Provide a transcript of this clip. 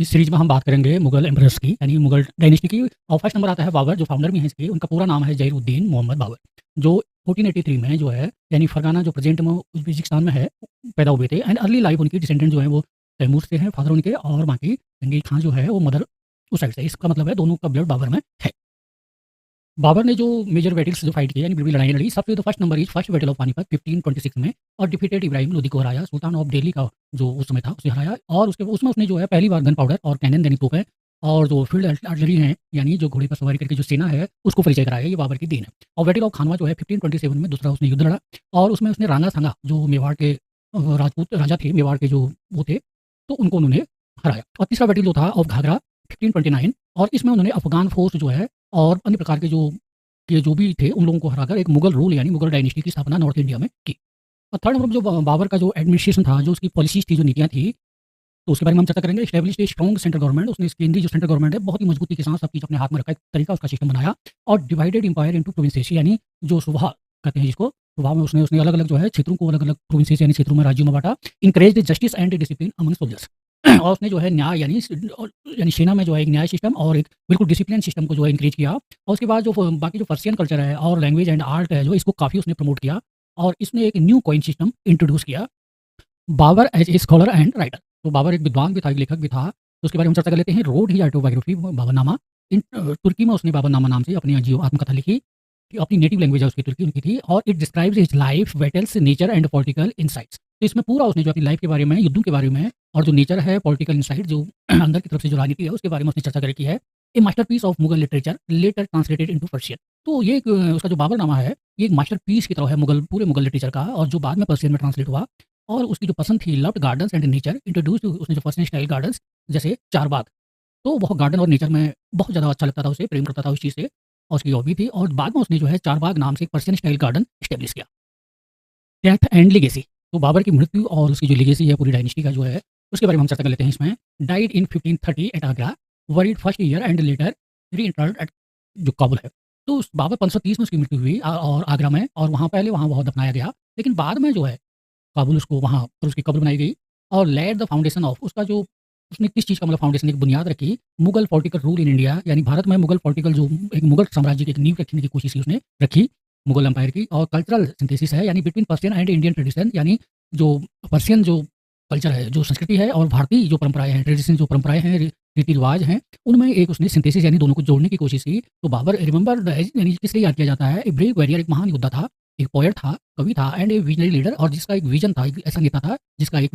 इस सीरीज़ में हम बात करेंगे मुगल एम्परर्स की, यानी मुगल डायनेस्टी की। और फर्स्ट नंबर आता है बाबर, जो फाउंडर भी हैं इसके। उनका पूरा नाम है ज़हीरुद्दीन मोहम्मद बाबर, जो 1483 में जो है, यानी फरगाना जो प्रेज़ेंट में उज़्बेकिस्तान में है, पैदा हुए थे। एंड अर्ली लाइफ़ उनकी डिसेंडेंट जो है वो तैमूर से हैं, फादर उनके, और बाकी जहांगीर खान जो है वो मदर उस साइड से। इसका मतलब है दोनों का ब्लड बाबर में है। बाबर ने जो मेजर बैटल्स जो फाइट किए, यानी बड़ी लड़ाइयाँ लड़ी, सबसे तो first number is first battle of Panipat 1526 में, और डिफीटेड इब्राहिम लोदी को हराया, सुल्तान ऑफ दिल्ली का जो उस समय था उसे हराया। और उसके उसमें उसने जो है पहली बार गन पाउडर और कैनन यानी तोपें और जो फील्ड आर्टिलरी हैं, यानी जो घोड़े पर सवारी करके जो सेना है उसको परिचय कराया। ये बाबर की देन है। और बैटल ऑफ खानवा जो है 1527 में दूसरा उसने युद्ध लड़ा, और उसमें उसने राणा सांगा जो मेवाड़ के राजपूत राजा थे, मेवाड़ के जो वो थे, तो उनको उन्होंने हराया। और तीसरा बैटल जो था ऑफ घाघरा 1529, और इसमें उन्होंने अफगान फोर्स जो है और अन्य प्रकार के जो भी थे उन लोगों को हराकर एक मुगल रूल यानी मुगल डायनेस्टी की स्थापना नॉर्थ इंडिया में की। और थर्ड नंबर जो बाबर का जो एडमिनिस्ट्रेशन था, जो उसकी पॉलिसीज़ थी, जो नीतियाँ थी, तो उसके बारे में हम चर्चा करेंगे। Established a strong central government, उसने इस केंद्रीय जो सेंट्रल गवर्नमेंट है बहुत ही मजबूती के साथ सब चीज़ अपने हाथ में रखा, एक तरीका उसका सिस्टम बनाया। और डिवाइडेड एम्पायर इनटू प्रोविंसेस, यानी जो सूबा कहते हैं जिसको, सूबा में उसने उसने अलग-अलग जो है क्षेत्रों को अलग-अलग प्रोविंसेस यानी क्षेत्रों में, राज्यों में बाँटा। Encouraged justice and discipline among soldiers और उसने जो है न्याय यानी सेना में जो है एक न्याय सिस्टम और एक बिल्कुल डिसिप्लिन सिस्टम को जो है इंकरेज किया। और उसके बाद जो बाकी जो पर्शियन कल्चर है और लैंग्वेज एंड आर्ट है, जो इसको काफ़ी उसने प्रमोट किया। और इसने एक न्यू कॉइन सिस्टम इंट्रोड्यूस किया। Babur as a scholar and writer, तो बाबर एक विद्वान भी था, एक लेखक भी था। तो उसके बारे में हम चर्चा कर लेते हैं। रोड ही ऑटोबायोग्राफी बाबरनामा, तुर्की में उसने बाबरनामा नाम से अपनी जीव आत्मकथा लिखी, कि अपनी नेटिव लैंग्वेज है उसकी, तुर्की उनकी थी। और it describes his life, battles, nature and political insights. तो इसमें पूरा उसने जो अपनी लाइफ के बारे में, युद्धों के बारे में, और जो नेचर है, पॉलिटिकल इनसाइट जो अंदर की तरफ से जो राजनीति है उसके बारे में उसने चर्चा करके की है। A masterpiece of Mughal literature later translated into Persian. तो ये उसका जो बाबरनामा है, ये एक मास्टरपीस की तरह है मुगल, पूरे मुगल लिटरेचर का, और जो बाद में पर्शियन में ट्रांसलेट हुआ। और उसकी जो पसंद थी, loved gardens and nature, introduced उसने जो पर्शियन स्टाइल गार्डन्स, जैसे चारबाग, तो वो गार्डन और नेचर में बहुत ज़्यादा अच्छा लगता था उसे, प्रेम करता था उस चीज़ से, और उसकी हॉबी थी। और बाद में उसने जो है चारबाग नाम से एक पर्शियन स्टाइल गार्डन एस्टेब्लिश किया। डेथ एंड लेगेसी, तो बाबर की मृत्यु और उसकी जो लेगेसी है पूरी डायनेस्टी का जो है, उसके बारे में हम चर्चा कर लेते हैं इसमें। Died in 1530 at Agra, buried first year and later reinterred at जो काबुल है। तो उस बाबर 1530 में उसकी मृत्यु हुई और आगरा में, और वहाँ पहले वहाँ बहुत दफनाया गया। लेकिन बाद में जो है काबुल, उसको वहाँ पर उसकी कब्र बनाई गई। और लेड द फाउंडेशन ऑफ, उसका जो उसने किस चीज़ का मतलब फाउंडेशन, एक बुनियाद रखी, Mughal political rule in India, यानी भारत में मुगल पॉलिटिकल जो एक मुगल साम्राज्य की एक नींव रखने की कोशिश की उसने रखी, मुगल एम्पायर की। और कल्चरल सिंथेसिस है, यानी between Persian and Indian tradition, यानी जो पर्शियन जो कल्चर है, जो संस्कृति है, और भारतीय जो परंपराएँ हैं, ट्रेडिशन जो परंपराएँ हैं, रीति-रिवाज हैं, उनमें एक उसने सिंथेसिस यानी दोनों को जोड़ने की कोशिश की। तो बाबर रिमेंबर्ड एज़, यानी किस लिए याद किया जाता है, ए ब्रेव वॉरियर, एक महान योद्धा था, एक पोएट था, कवि था, एंड ए विज़नरी लीडर, और जिसका एक विज़न था, एक ऐसा नेता था जिसका एक